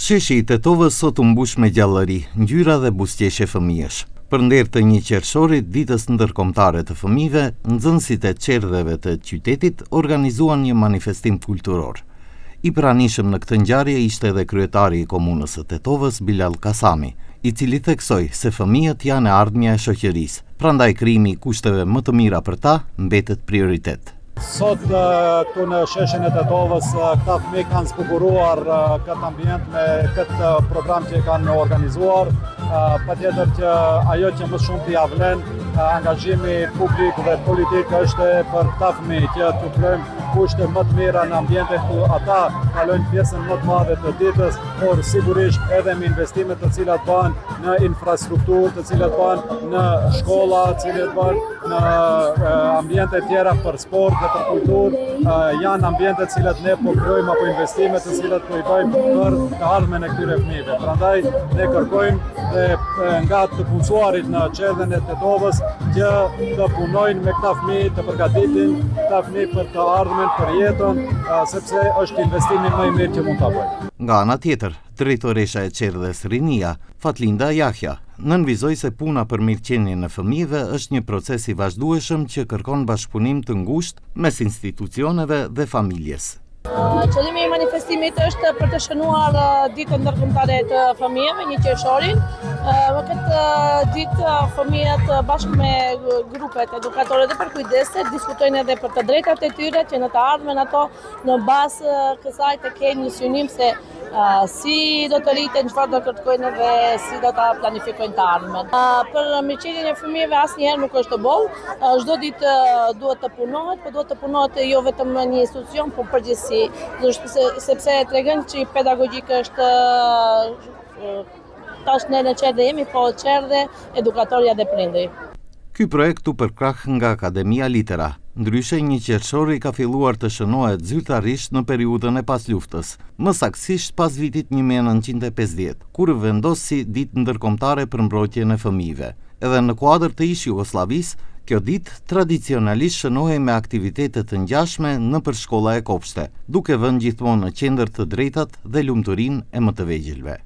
Sheshi i Tetovës sot u mbush me gjallëri, ngjyra dhe buzëqeshje fëmijësh. Për nder të një qershorit ditës ndërkombëtare të fëmijëve, nxënësit e qerdheve të qytetit organizuan një manifestim kulturor. I pranishëm në këtë ngjarje ishte edhe kryetari i komunës së Tetovës, Bilal Kasami, i cili theksoi se fëmijët janë e ardhmja e shoqërisë, prandaj krijimi i kushteve më të mira për ta mbetet prioritet. Sot këtu në sheshin e Tetovës, këta fëmijë kanë zbukuruar këtë ambient me këtë program që kanë organizuar. Patjetër që ajo që më shumë t'i vlen, angazhimi publik dhe politik është për këta fëmijë që t'u krijojmë kushte më të mira në ambiente ku ata kalojnë pjesën më të madhe të ditës, por sigurisht edhe me investimet të cilat bëhen në infrastrukturë, të cilat bëhen në shkolla, të cilat bëhen në ambiente tjera për sport dhe për kulturë, janë ambiente të cilat ne po krijojmë apo investime të cilat po i bëjmë për të ardhmen e këtyre fëmijëve. Prandaj ne kërkojmë dhe nga të punësuarit në qerdhen e Tetovës që të punojnë me këta fëmijë, të përgatitin këta fëmijë për të ardhmen, për jetën, sepse është investimi më i mirë që mund ta bëjmë. Nga ana tjetër, drejtoresha e qerdhes Rinia, Fatlinda Jahja, nënvizoi se puna për mirëqenien e fëmijëve është një proces i vazhdueshëm që kërkon bashkëpunim të ngushtë mes institucioneve dhe familjes. Qëllimi i manifestimit është për të shënuar ditën ndërkombëtare të fëmijëve, një qershorin. Më këtë ditë fëmijët bashkë me grupet edukatore dhe përkujdese diskutojnë edhe për të drejtat e tyre që në të ardhmen ato në bazë kësaj të kenë një synim se si do të rriten, çfarë do kërkojnë dhe si do ta planifikojnë të ardhmen. Për mirëqenien e fëmijëve asnjëherë nuk është boll. Çdo ditë duhet të punohet, por duhet të punohet jo vetëm në një institucion, por përgjithësi, sepse tregon që pedagogjika është tash ne në qerdhe jemi, po qerdhe, edukatorja dhe prindri. Ky projekt u përkrah nga Akademia Litera. Ndryshe, një qershori ka filluar të shënohet zyrtarisht në periudhën e pasluftës, më saktësisht pas vitit 1950, kur vendosi ditë ndërkombëtare për mbrojtjen e fëmijëve. Edhe në kuadër të ish Jugosllavisë, kjo ditë tradicionalisht shënohej me aktivitete të ngjashme nëpër shkolla e kopshte, duke vënë gjithmonë në qendër të drejtat dhe lumturinë e më të vegjëlve.